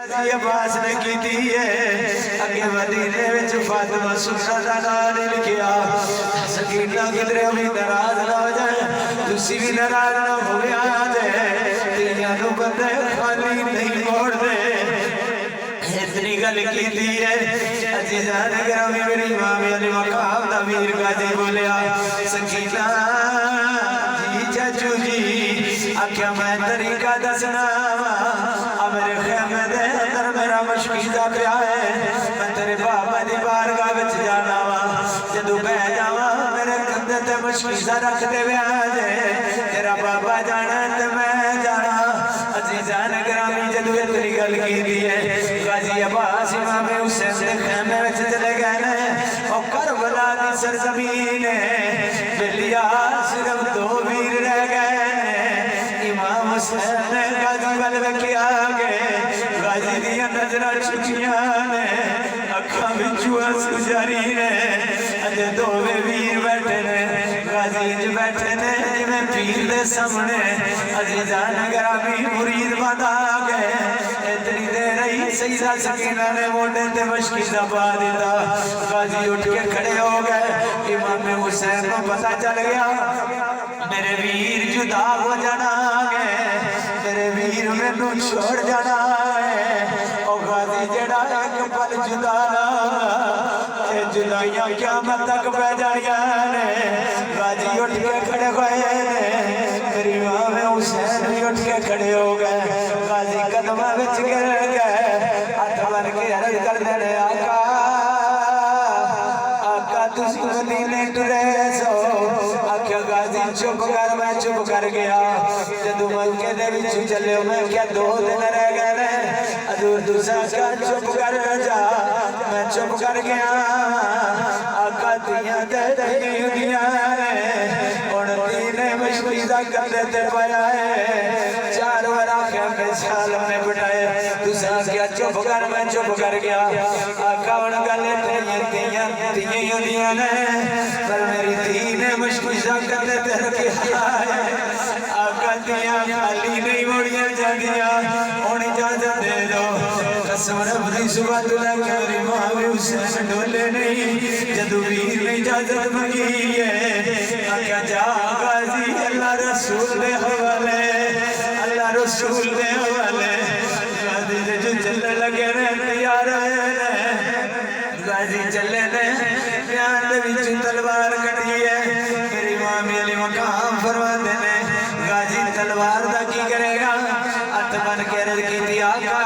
غازی عباس نے کی دیئے اگے مدینے وچ فاطمہ سکرہ دا نام لکھیا سکینہ کدرے بھی ناراض نہ ہو جائے تسی بھی ناراض نہ ہویا دے تیاں نو بندے خالی نہیں موڑ دے اتنی گل کی دیئے عزیزان گرامی میری امام علی مقام دا میر غازی بولیا سکینہ جی چچو جی آکھیا میں طریقہ دسنا میرے خیمے دے اندر میرا مشکیزہ پہ آئے میں تیرے بابا دی بارگاہ بچ جانا وا جدو بہ جاوا میرے کندھے تے مشکیزہ رکھ دے وے آجے تیرا بابا جانا تے میں جانا عزیزان گرامی جدو اتنی گل کی دیئے غازی عباس امام حسین دے خیمے وچ چلے گئے نے اور کربلا دی سرزمین بلیا صرف دو ویر رہ گئے نے امام حسین نے غازی ول کیا غازی دیا نظرہ چھکیاں نے اکھاں بچو آنسو جاری نے اجے دووے ویر بیٹھے نے غازی جو بیٹھے نے جویں پیر دے سامنے عزیزان گرامی مرید بنا گئے اتنی دیر رہی سیدہ سکینہ نے موڈے تے مشکیزہ پا دیتا غازی اٹھ کے کھڑے ہو گئے امام حسین کو پتہ چل گیا میرے ویر جدا ہو جانا گئے میرے ویر میں نو چھوڑ جانا ہے او غازی جڑا ایک پل جدا اے جدائیاں قیامت تک پہ جائیاں نے غازی اٹھ کے کھڑے ہوئے نے میری امام حسین بھی اٹھ کے کھڑے ہو گئے غازی قدمہ وچ گر گئے ہاتھ بن کے عرض کر دے آقا آقا تسی مدینے ٹرے سو آکھیا غازی چپ کر میں چپ کر گیا جدو مکے دے وچ چلے میں کیا دو دن رہ گئے نے حضور دوسرا کا چپ کر جا میں چپ کر گیا آقا دیاں تے دیاں نے اور دینے مشکیزہ کر دیتے پایا ہے چار ورا خیمے سالم نے بٹھائے دوسرا کیا چپ کر میں چپ کر گیا آقا ان گلے دیاں دیاں نے پر میری دینے مشکیزہ کر دیتے رکھے آقا دیاں خالی نہیں موڑیاں جا دیا ہونی اجازت دے دو قسم رب دی صبح تلہ کہ میری امام حسین ڈولے نہیں جدو ویر نے اجازت مگی ہے آقا جا غازی اللہ رسول دے حوالے اللہ رسول دے حوالے غازی دے جو چلے لگے رہے تیار ہے غازی چلے نے پیان دے وچ تلوار کٹی ہے میری امام علی مقام فرما دینے غازی تلوار دا کی کرے گا ہاتھ بن کے عرض کی تھی آقا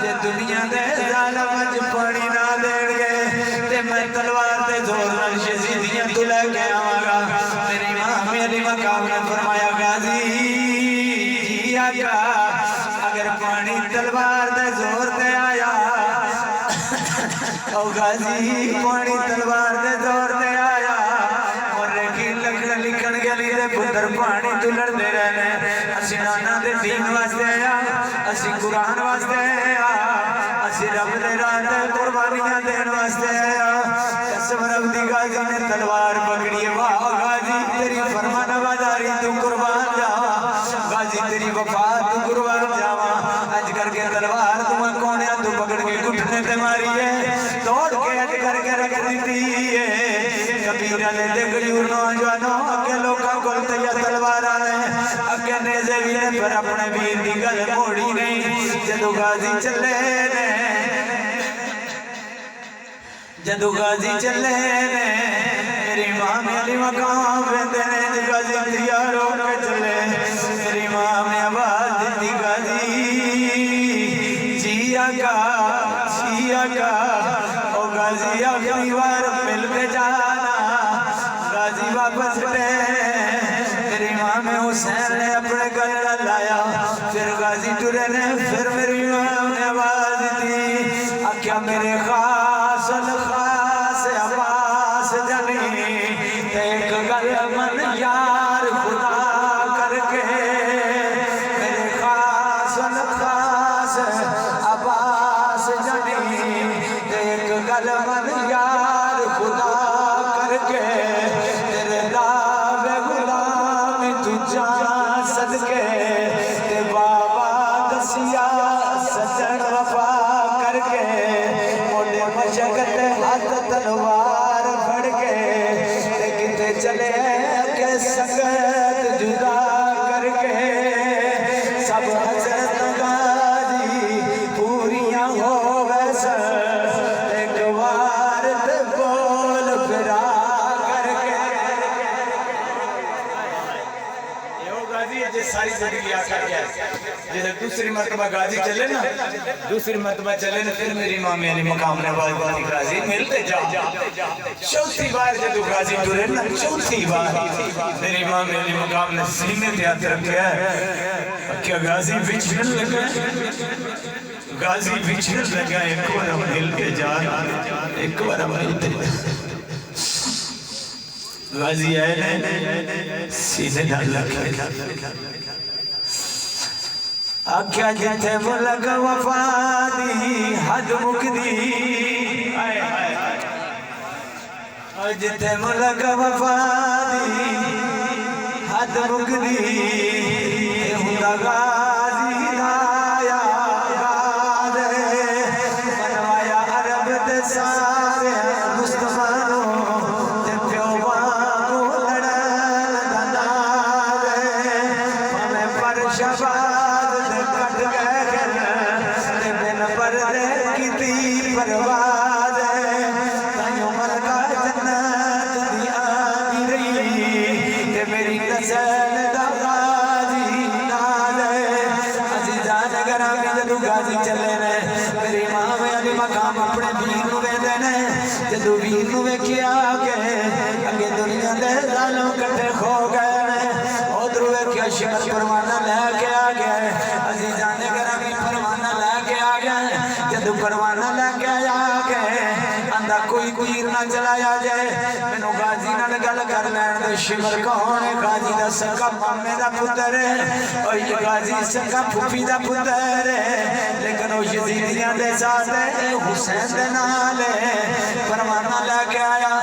جے دنیا دے ظالم اج پانی نہ دین گے تے میں تلوار دے زور نال شہیدیاں تو لے کے آواں گا میری امام علی مقام نے فرمایا غازی جی آقا اگر پانی تلوار دے زور تے آیا او غازی پانی تلوار دے زور تے آیا لکھن گلی دے پتر پانی تلڑ دے رہنے اسی نانا دے دین واسطے آیا اسی قرآن واسطے آیا اسی رب دے راہ دے قربانیاں دین واسطے آیا قسم رب دی غازی نے تلوار پکڑی واہ غازی تیری فرمان بازاری تو قربان جاوا غازی تیری وفا تو قربان جاوا اج کر کے تلوار تمہیں کونے تو پکڑ کے گھٹنے تے ماری ہے توڑ کے اج کر کے رکھ دیتی ہے کبیرہ نے دیکھ یوں نوجوانوں اگے لوگوں کو تیا تلوار آنے اگے نیزے بھی نے پر اپنے ویر دی گل موڑی نہیں جدو غازی چلے نے جدو غازی چلے نے میری امام علی مقام بندے نے غازی تیار ہو کے چلے میری امام نے آواز دیتی غازی جی آقا او غازی آخری بار مل کے جانا غازی واپس پڑے میری امام حسین نے اپنے گلہ لایا پھر غازی ٹرے نے پھر میری امام نے آواز دی آکھیا میرے خاص الخاص عباس جنی ایک گل من یار خدا کر کے میرے خاص الخاص عباس جنی ایک گل من یار خدا کر کے تیرے دعوے غلامی تو جان صدقے تے بابا دسیا جب دوسری مرتبہ غازی چلے نا دوسری مرتبہ چلے نا پھر میری امام علی مقام نے بات غازی ملتے جا چوتھی بار جب غازی ٹورے نا چوتھی بار میری امام علی مقام نے سینے پہ ہاتھ رکھا کیا غازی بچھڑ لگا غازی بچھڑ لگا ایک بار ملتے جا ایک بار ملتے جا غازی آئے سینے ڈال لگا آکھیا جتے ملک وفادی حد مکدی جتے ملک وفادی حد مکدی ہوندا غازی دایا یاد بنوایا عرب دے سارے مصطفیٰ تے پیو وانگو لڑن دا نال ہمیں پر شباد دے کٹ گئے تے بن پردے کیتی پرواز تائیوں مرگا جنت دی آدی رہی تے میری نسل دا غازی نال عزیزان گرامی جدو غازی چلے نے میری امام علی مقام اپنے ویر نو ویندے نے جدو ویر نو ویکھیا کہ اگے دنیا دے ظالم کٹھے کھو گئے نے ادھر ویکھیا شمر پروانہ لے کے آ گیا عزیزان گرامی پروانہ لے کے آ گیا جدو پروانہ لے کے آیا کہ اندھا کوئی تیر نہ چلایا جائے مینوں غازی نال گل کر لین دے شمر کون ہے غازی دا سکا مامے دا پتر ہے اور یہ غازی سکا پھوپھی دا پتر ہے لیکن وہ یزیدیاں دے ساتھ ہے حسین دے نال ہے پروانہ لے کے آیا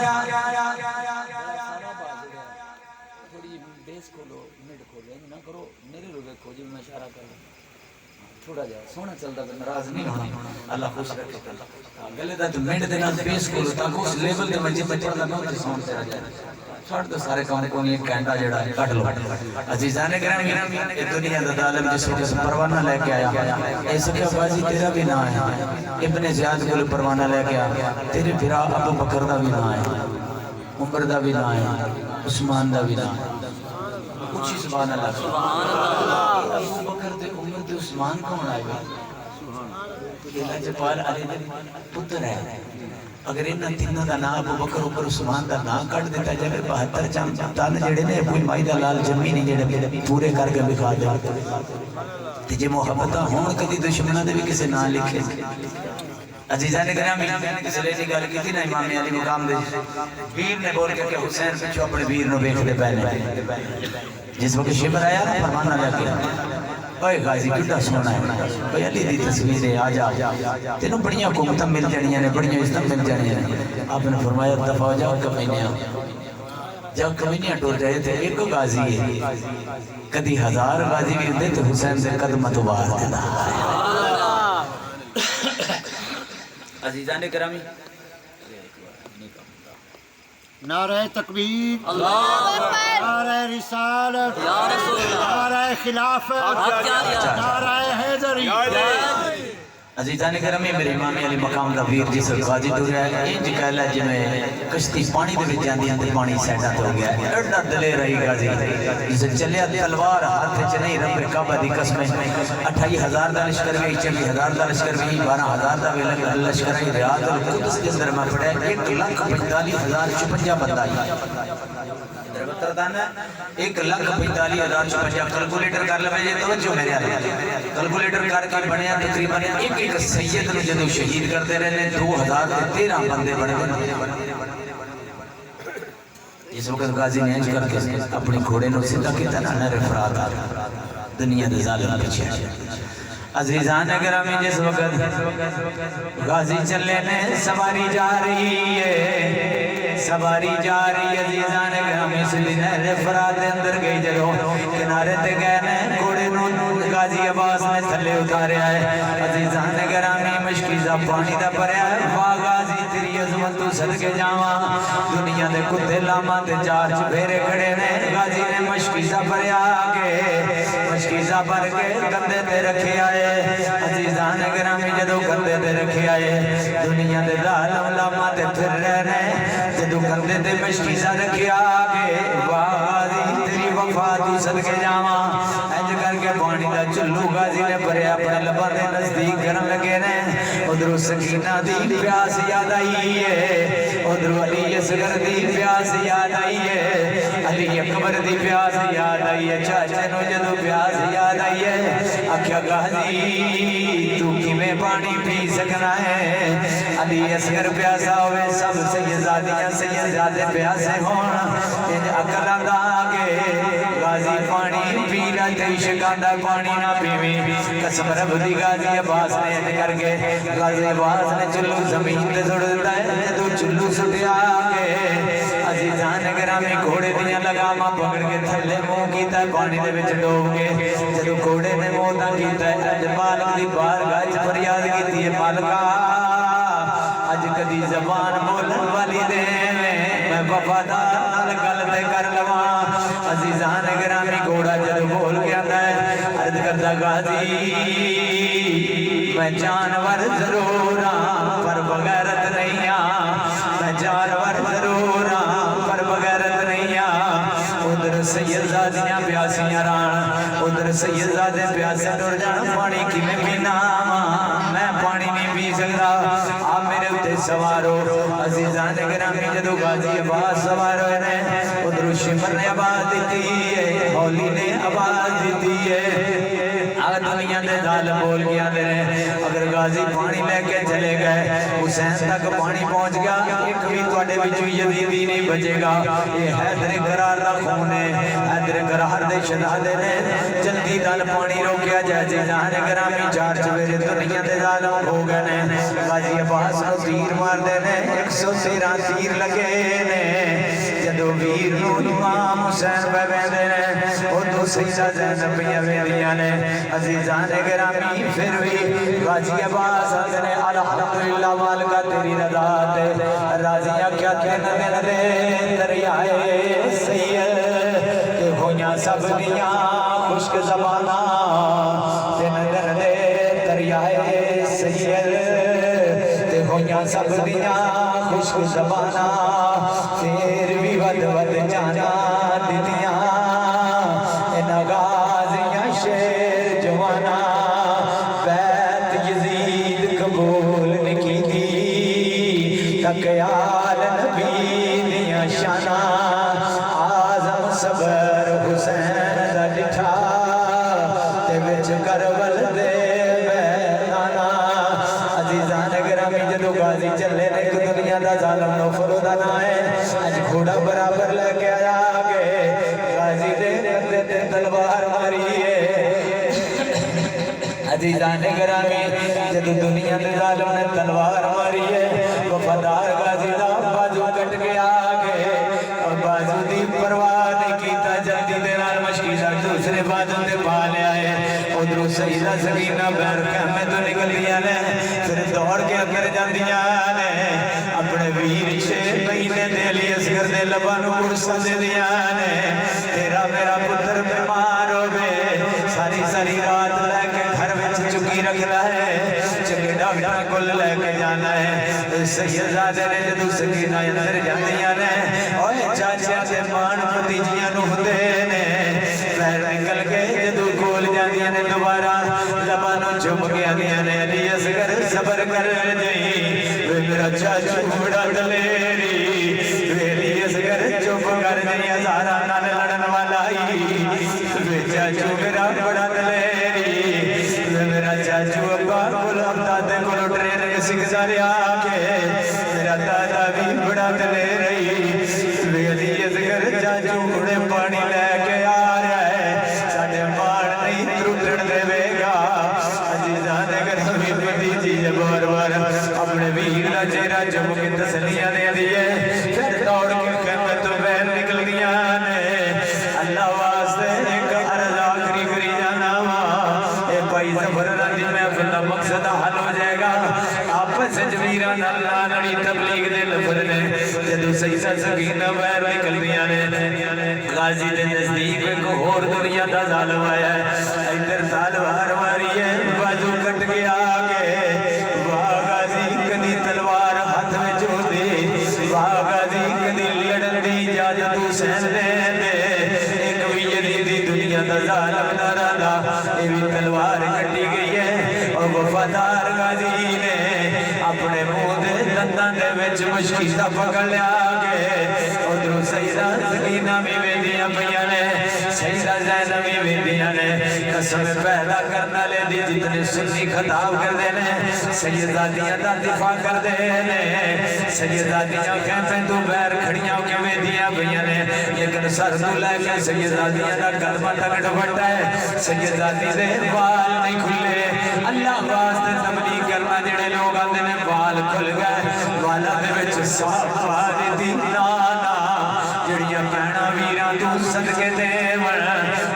تھوڑی بیس کھولو مڈ کھولو نہ کرو میرے روبے کھو جی میں اشارہ کر لوں تھوڑا جا سونا چلتا پہ ناراض نہیں ہونا اللہ خوش رکھے گلے دا تو مڈ دے نال بیس کھولو تاکہ اس لیول دے منجے بچے دا نہ تے ساؤنڈ تیرا جائے چھوڑ دو سارے کام کو ایک گھنٹہ جڑا ہے کٹ لو عزیزان گرامی یہ دنیا دا عالم جس وقت پروانہ لے کے آیا ایسا کہ غازی تیرا بھی نہ ہے ابن زیاد کو پروانہ لے کے آیا تیرے بھرا ابو بکر دا بھی نہ ہے عمر دا بھی نہ ہے عثمان دا بھی نہ ہے اچھی سبحان اللہ ابو بکر دے عمر دے عثمان کون آئے گا اللہ جبال علی دے پتر ہے اگر انہاں تینوں دا نام ابو بکر عمر عثمان دا نام کٹ دیتا جائے 72 چاند تن جڑے نے کوئی مائی دا لال جمی نہیں جڑے پورے کر کے دکھا دے تے جے محبت ہون کدی دشمناں دے بھی کسے نام لکھے عزیزان گرامی اس لیے جی گل کی نا امام علی مقام دے ویر نے بول کے کہ حسین پچھو اپنے ویر نو ویکھدے پے نے جس وقت شمر آیا نا فرمانا لے کے اوئے غازی کڈا سونا ہے اوئے علی دی تصویر ہے آ جا تینوں بڑیاں حکومتاں مل جانیاں نے بڑیاں عزتاں مل جانیاں نے آپ نے فرمایا دفع ہو جاؤ کمینیاں جب کمینیاں ٹور جائے تھے ایک غازی ہے کدی 1000 غازی بھی ہوندے تو حسین سے قدم تو باہر دینا عزیزان گرامی نعرہ تکبیر نعرہ رسالت نعرہ خلافت نعرہ حیدری عزیزان گرامی میرے امام علی مقام دا ویر جس غازی ٹوریا ہے انج کہلا جویں کشتی پانی دے وچ جاندی تے پانی سائڈاں تے ہو گیا ایڈا دلیر رہی غازی جس چلیا تلوار ہاتھ وچ نہیں رب کعبہ دی قسم 28000 دا لشکر وی 24000 دا لشکر وی 12000 دا وی لشکر ہے ریاض القدس کے اندر میں پڑھا 1,45,056 بندہ ہے ایک لکھ 45,056 کیلکولیٹر کر لے جی توجہ میرے آلے کیلکولیٹر کر کے بنیا تقریباً ایک سید نے جدو شہید کرتے رہنے 2013 بندے بنے اس وقت غازی نے انج کر کے اپنی گھوڑے نو سیدھا کیتا نا نر فرات دنیا دے ظالم پیچھے عزیزان گرامی جس وقت غازی چلے نے سواری جا رہی ہے سواری جا رہی ہے عزیزان گرامی سلی نہر فرات دے اندر گئی جدو کنارے تے گئے نے گھوڑے نو غازی عباس نے تھلے اتاریا ہے عزیزان گرامی مشکیزہ پانی دا پریا ہے واہ غازی تیری عظمت تو صدقے جاواں دنیا دے کتے لاما تے چار چپیرے کھڑے نے غازی نے مشکیزہ پریا آگے مشکیزہ پر کے کندے تے رکھے آئے عزیزان گرامی جدو کندے تے رکھے آئے دنیا دے لالم لاما تے پھر رہنے جدو کندے تے مشکیزہ رکھے آگے واہ غازی تیری وفا تو صدقے جاواں انج کر کے پانی دا چلو غازی تصدیق کرن لگے نے ادھر سکینہ دی پیاس یاد آئی ہے ادھر علی اصغر دی پیاس یاد آئی ہے علی اکبر دی پیاس یاد آئی ہے چاچے نو جدو پیاس یاد آئی ہے آکھیا غازی تو کیویں پانی پی سکنا ہے علی اصغر پیاسا ہوئے سب سیدزادیاں سیدزادے پیاسے ہون انج عقل آندا کہ غازی پانی پینا تے عشق پانی نہ پیویں قسم رب دی غازی عباس نے انج کر کے غازی عباس نے چلو زمین تے سٹ دتا ہے تو چلو سٹیا کے عزیزان گرامی گھوڑے دیاں لگاماں پکڑ کے تھلے منہ کیتا ہے پانی دے وچ ڈوب کے جدوں گھوڑے نے موتا کیتا ہے اج مالک دی بارگاہ وچ فریاد کیتی ہے مالکا اج کدی زبان بولن والی دے میں وفادار نال گل تے کر لواں عزیزان گرامی گھوڑا جدوں بول کے آندا ہے عرض کردا غازی میں جانور ضرور ہاں پر بغیرت نہیں ہاں میں جانور ضرور ہاں پر بغیرت نہیں ہاں ادھر سیدزادیاں پیاسیاں ران ادھر سیدزادے پیاسے ٹر جان پانی کیویں پینا میں پانی نہیں پی سکدا آ میرے تے سوارو عزیزان گرامی جدو غازی عباس سوار ہوئے نے ادھر شمر نے آواز دیتی ہے ہولی نے آواز دیتی ہے آگ دنیا دے ظالم بول گیا دے اگر غازی پانی لے کے چلے گئے حسین تک پانی پہنچ گیا ایک بھی توڑے بچو یزیدی نہیں بچے گا یہ حیدر قرار دا خون ہے حیدر قرار دے شہزادے نے جلدی دل پانی روکیا جائے جہاں گرامی چار چویرے دنیا دے ظالم ہو گئے نے غازی عباس نو تیر مار دے نے 113 تیر لگے نے جدو ویر نو امام حسین پہ بیندے نے اور دو سیدہ زینب پہ بیندیاں نے عزیزان گرامی پھر بھی غازی عباس نے الحمدللہ مالکہ تیری رضا تے راضیاں کیا تین دن دے دریائے سید کہ ہویاں سب دیاں خشک زبانہ تین دن دے دریائے سید کہ ہویاں سب دیاں خشک زبانہ پھر بھی ود ود جانا دیتیاں ان غازیاں شیر جوانا بیت یزید قبول نکی دی تکیال نبی دیاں شانا آزم صبر حسین دا ڈٹھا تے وچ کربل دے میدانا عزیزان گرامی جدو غازی چلے نے ایک دنیا دا ظالم نوفل دا نا ہے اج گھوڑا برابر لے کے آیا گے غازی دے کندھے تے تلوار ماری ہے عزیزان گرامی جدو دنیا دے ظالم نے تلوار ماری ہے وفادار غازی دا بازو کٹ گیا گے اور بازو دی پرواہ نہیں کیتا جلدی دے نال مشکی دا دوسرے بازو دے پا لیا ہے ادھر سیدہ سکینہ بیر خیمے تو نکل لیا نے پھر دوڑ کے اندر جاندیاں نے اپنے ویر شیر مہینے دے علی اصغر دے لبانو پرسن دے دیا نے تیرا میرا پتر بیمار ہو گئے ساری ساری رات لے کے گھر وچ چکی رکھنا ہے چکے ڈاکٹر کل لے کے جانا ہے سیدزادے نے جدو سکینہ اندر جاندیاں نے اوہ چاچے سے مان پتیجیاں نو دے نے پیر نکل کے جدو کول جاندیاں نے دوبارہ لبانو چھپ گیا دیا نے علی اصغر صبر کر جئی وے میرا چاچو بڑا دلیری وے علی اصغر چھپ کر جئی ہزارہ نال لڑن والا ہی وے چاچو میرا بڑا دلیری وے میرا چاچو ابا کلام دادے کلو ٹریننگ سکھتا رہا کے میرا دادا بھی بڑا دلیری وے علی اصغر چاچو بڑے پانی لے کے آ رہا ہے ساڑھے مار نہیں ترٹن دے وے گا عزیزان گرامی پتیجی بار بار اپنے ویر دا چہرہ چم کے تسلیاں دے دیئے پھر دوڑ کے خیمے تو بہر نکل گیا نے اللہ واسطے ایک عرض آخری کری جانا وا اے پائی زفر رضی محفل دا مقصد حل ہو جائے گا آپس جویران اللہ نڑی تبلیغ دے لفر نے جدو سیدہ سکینہ بہر نکل گیا نے غازی دے نزدیک کو اور دنیا دا ظالم آیا ہے ادھر تلوار ماری ہے بازو کٹ گیا آگے واہ غازی کدی تلوار ہاتھ میں جو دے واہ غازی کدی لڑن دی اجازت حسین دے دے ایک بھی یزیدی دنیا دا ظالم نہ رہا اے بھی تلوار کٹی گئی ہے اور وفادار وفادار غازی نے اپنے منہ دے دنداں دے وچ مشکیزہ پکڑ لیا گے ادھر سیدہ سکینہ بھی ویدیاں پیاں نے سیدہ زینب بھی ویدیاں نے قسم پیدا کرنا لے دی جتنے سنی خطاب کر دینے سیدادیاں دا دفاع کر دینے سیدادیاں کہتے تو بیر کھڑیاں کے ویدیاں پیاں نے لیکن سر تو لے کے سیدادیاں دا کلمہ تک ڈپٹا ہے سیدادی دے بال نہیں کھلے اللہ واسطے تبلیغ کرنا جڑے لوگ آتے نے بال کھل گئے والا دے وچ صاف آدھی نانا جڑیاں پہنا ویران تو صدقے دے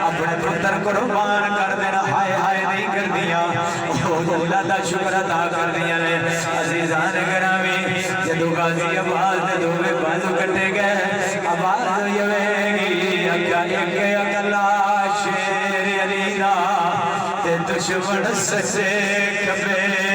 اپنے پتر قربان کر دینا ہائے ہائے نہیں کر دیا اللہ دا شکر ادا کر دیا نے عزیزان گرامی جدو غازی آباد دے دوے بازو کٹے گئے آواز یہ گی اکلا شیر علی دا تے دشمن سے کبے